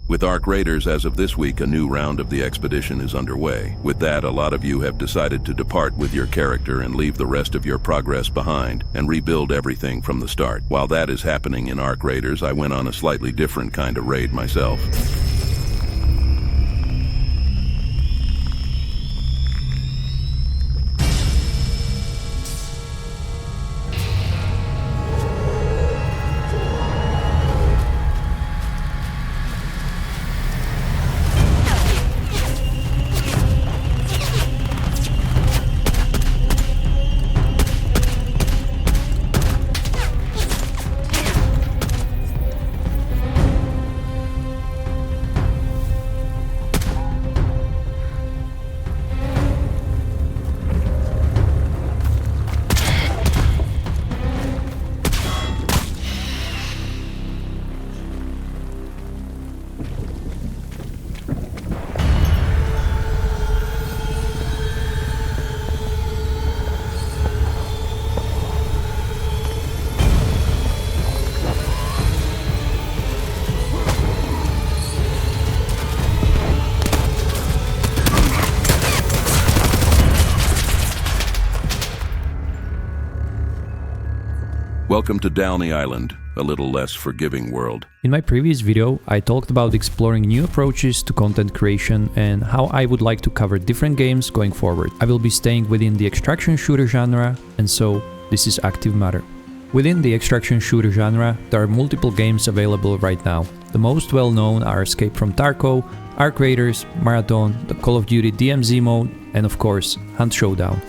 With Arc Raiders as of this week, a new round of the expedition is underway. With that, a lot of you have decided to depart with your character and leave the rest of your progress behind and rebuild everything from the start. While that is happening in Arc Raiders, I went on a slightly different kind of raid myself. Welcome to Downey Island, a little less forgiving world. In my previous video, I talked about exploring new approaches to content creation and how I would like to cover different games going forward. I will be staying within the extraction shooter genre, and so this is Active Matter. Within the extraction shooter genre, there are multiple games available right now. The most well-known are Escape from Tarkov, Arc Raiders, Marathon, the Call of Duty DMZ mode, and of course, Hunt Showdown.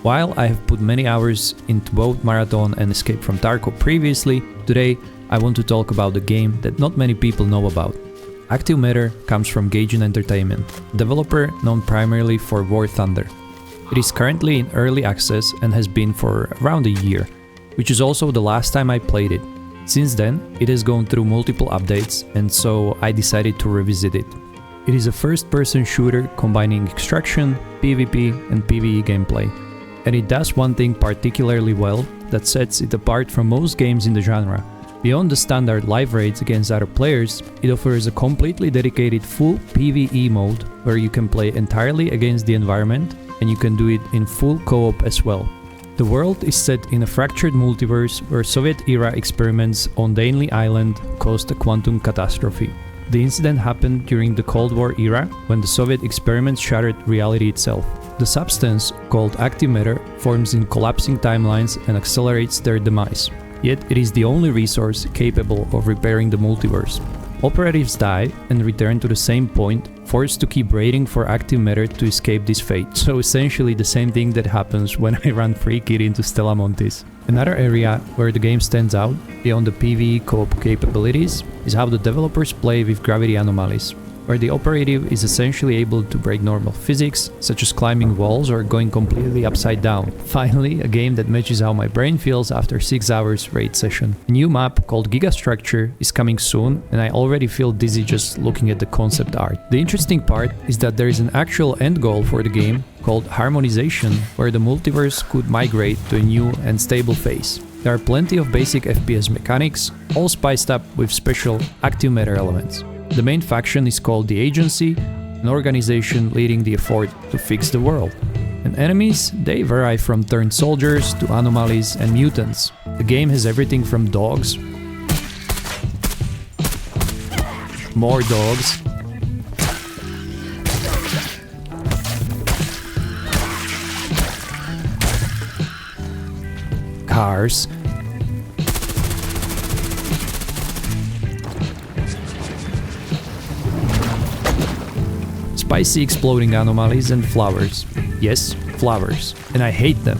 While I have put many hours into both Marathon and Escape from Tarkov previously, today I want to talk about a game that not many people know about. Active Matter comes from Gaijin Entertainment, a developer known primarily for War Thunder. It is currently in early access and has been for around a year, which is also the last time I played it. Since then, it has gone through multiple updates, and so I decided to revisit it. It is a first-person shooter combining extraction, PvP and PvE gameplay. And it does one thing particularly well that sets it apart from most games in the genre. Beyond the standard live raids against other players, it offers a completely dedicated full PvE mode where you can play entirely against the environment, and you can do it in full co-op as well. The world is set in a fractured multiverse where Soviet-era experiments on Downey Island caused a quantum catastrophe. The incident happened during the Cold War era, when the Soviet experiments shattered reality itself. The substance, called active matter, forms in collapsing timelines and accelerates their demise. Yet it is the only resource capable of repairing the multiverse. Operatives die and return to the same point, forced to keep raiding for active matter to escape this fate. So essentially the same thing that happens when I run free kit into Stella Montis. Another area where the game stands out, beyond the PvE co-op capabilities, is how the developers play with gravity anomalies, where the operative is essentially able to break normal physics, such as climbing walls or going completely upside down. Finally, a game that matches how my brain feels after 6 hours raid session. A new map called Gigastructure is coming soon, and I already feel dizzy just looking at the concept art. The interesting part is that there is an actual end goal for the game called harmonization, where the multiverse could migrate to a new and stable phase. There are plenty of basic FPS mechanics, all spiced up with special active matter elements. The main faction is called the Agency, an organization leading the effort to fix the world. And enemies, they vary from turned soldiers to anomalies and mutants. The game has everything from dogs, more dogs, cars, spicy exploding anomalies, and flowers. Yes, flowers. And I hate them.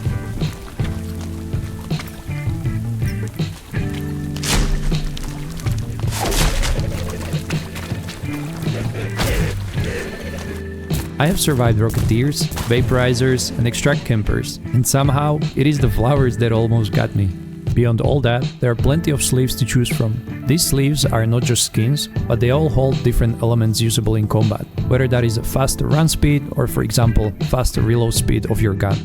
I have survived rocketeers, vaporizers, and extract campers, and somehow it is the flowers that almost got me. Beyond all that, there are plenty of sleeves to choose from. These sleeves are not just skins, but they all hold different elements usable in combat, whether that is a faster run speed or, for example, faster reload speed of your gun.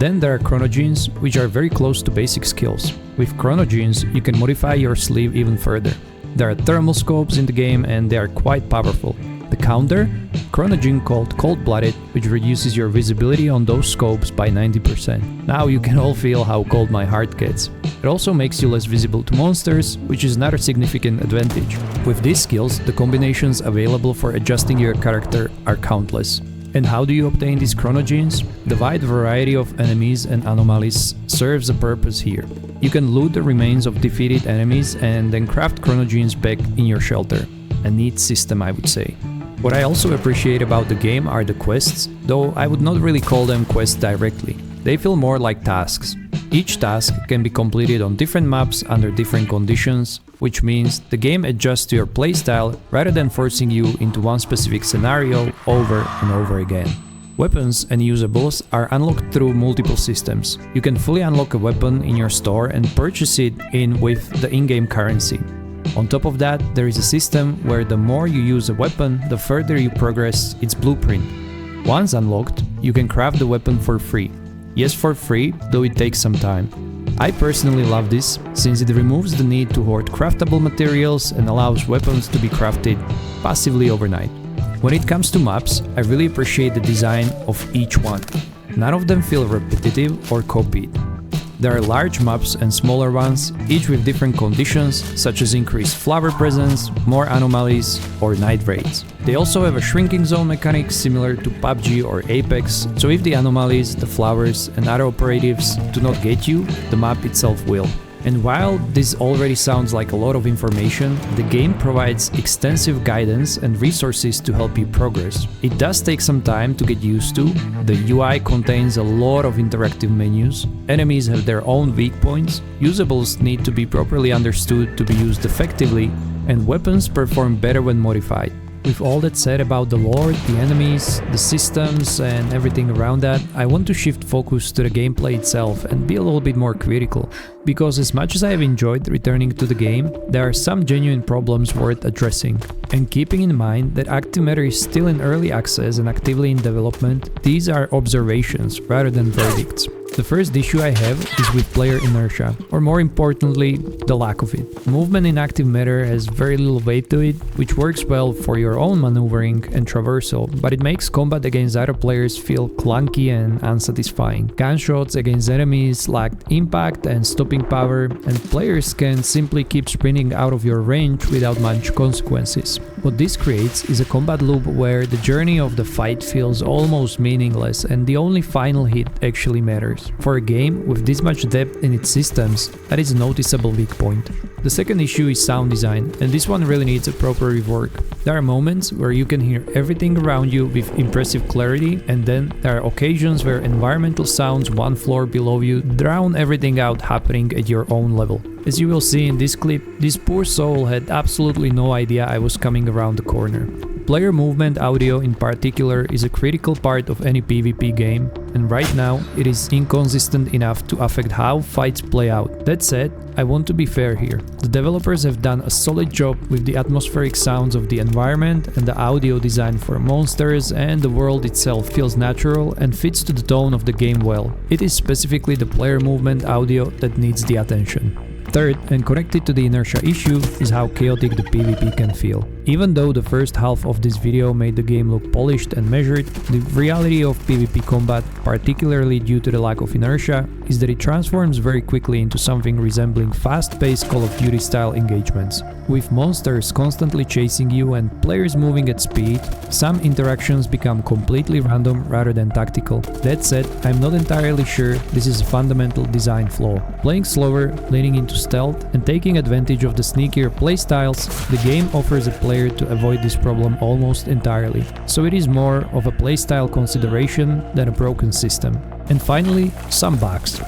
Then there are Chronogenes, which are very close to basic skills. With Chronogenes, you can modify your sleeve even further. There are thermal scopes in the game and they are quite powerful. The counter? Chronogene called Cold-Blooded, which reduces your visibility on those scopes by 90%. Now you can all feel how cold my heart gets. It also makes you less visible to monsters, which is another significant advantage. With these skills, the combinations available for adjusting your character are countless. And how do you obtain these Chronogenes? The wide variety of enemies and anomalies serves a purpose here. You can loot the remains of defeated enemies and then craft Chronogenes back in your shelter. A neat system, I would say. What I also appreciate about the game are the quests, though I would not really call them quests directly. They feel more like tasks. Each task can be completed on different maps under different conditions, which means the game adjusts to your playstyle rather than forcing you into one specific scenario over and over again. Weapons and usables are unlocked through multiple systems. You can fully unlock a weapon in your store and purchase it with the in-game currency. On top of that, there is a system where the more you use a weapon, the further you progress its blueprint. Once unlocked, you can craft the weapon for free. Yes, for free, though it takes some time. I personally love this, since it removes the need to hoard craftable materials and allows weapons to be crafted passively overnight. When it comes to maps, I really appreciate the design of each one. None of them feel repetitive or copied. There are large maps and smaller ones, each with different conditions, such as increased flower presence, more anomalies, or night raids. They also have a shrinking zone mechanic similar to PUBG or Apex, so if the anomalies, the flowers, and other operatives do not get you, the map itself will. And while this already sounds like a lot of information, the game provides extensive guidance and resources to help you progress. It does take some time to get used to. The UI contains a lot of interactive menus, enemies have their own weak points, usables need to be properly understood to be used effectively, and weapons perform better when modified. With all that said about the lore, the enemies, the systems and everything around that, I want to shift focus to the gameplay itself and be a little bit more critical. Because as much as I have enjoyed returning to the game, there are some genuine problems worth addressing. And keeping in mind that Active Matter is still in early access and actively in development, these are observations rather than verdicts. The first issue I have is with player inertia, or more importantly, the lack of it. Movement in Active Matter has very little weight to it, which works well for your own maneuvering and traversal, but it makes combat against other players feel clunky and unsatisfying. Gunshots against enemies lack impact and stopping power, and players can simply keep sprinting out of your range without much consequences. What this creates is a combat loop where the journey of the fight feels almost meaningless and the only final hit actually matters. For a game with this much depth in its systems, that is a noticeable weak point. The second issue is sound design, and this one really needs a proper rework. There are moments where you can hear everything around you with impressive clarity, and then there are occasions where environmental sounds one floor below you drown everything out happening at your own level. As you will see in this clip, this poor soul had absolutely no idea I was coming around the corner. Player movement audio in particular is a critical part of any PvP game, and right now it is inconsistent enough to affect how fights play out. That said, I want to be fair here. The developers have done a solid job with the atmospheric sounds of the environment, and the audio design for monsters and the world itself feels natural and fits to the tone of the game well. It is specifically the player movement audio that needs the attention. Third, and connected to the inertia issue, is how chaotic the PvP can feel. Even though the first half of this video made the game look polished and measured, the reality of PvP combat, particularly due to the lack of inertia, is that it transforms very quickly into something resembling fast-paced Call of Duty style engagements. With monsters constantly chasing you and players moving at speed, some interactions become completely random rather than tactical. That said, I'm not entirely sure this is a fundamental design flaw. Playing slower, leaning into stealth, and taking advantage of the sneakier playstyles, the game offers a player to avoid this problem almost entirely. So it is more of a playstyle consideration than a broken system. And finally, some bugs.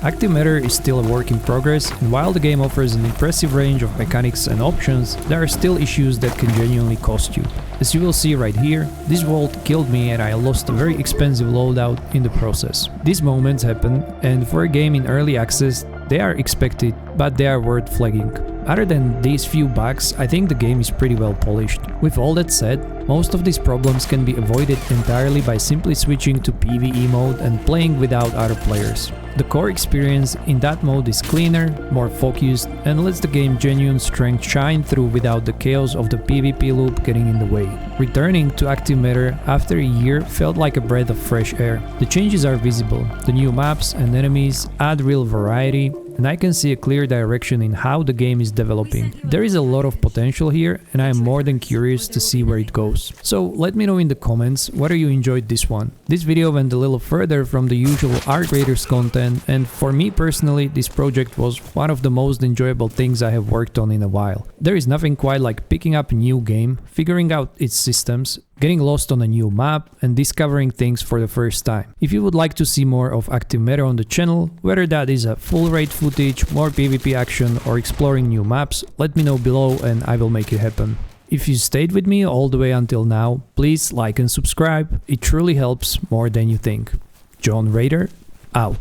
Active Matter is still a work in progress, and while the game offers an impressive range of mechanics and options, there are still issues that can genuinely cost you. As you will see right here, this vault killed me and I lost a very expensive loadout in the process. These moments happen, and for a game in early access, They are expected, but they are worth flagging. Other than these few bugs, I think the game is pretty well polished. With all that said, most of these problems can be avoided entirely by simply switching to PvE mode and playing without other players. The core experience in that mode is cleaner, more focused, and lets the game's genuine strength shine through without the chaos of the PvP loop getting in the way. Returning to active matter after a year felt like a breath of fresh air. The changes are visible, the new maps and enemies add real variety, and I can see a clear direction in how the game is developing. There is a lot of potential here, and I am more than curious to see where it goes. So let me know in the comments whether you enjoyed this one. This video went a little further from the usual art creators content, and for me personally, this project was one of the most enjoyable things I have worked on in a while. There is nothing quite like picking up a new game, figuring out its systems, getting lost on a new map, and discovering things for the first time. If you would like to see more of active matter on the channel, whether that is a full raid footage, more PvP action, or exploring new maps, let me know below and I will make it happen. If you stayed with me all the way until now, please like and subscribe, it truly helps more than you think. John Raider, out.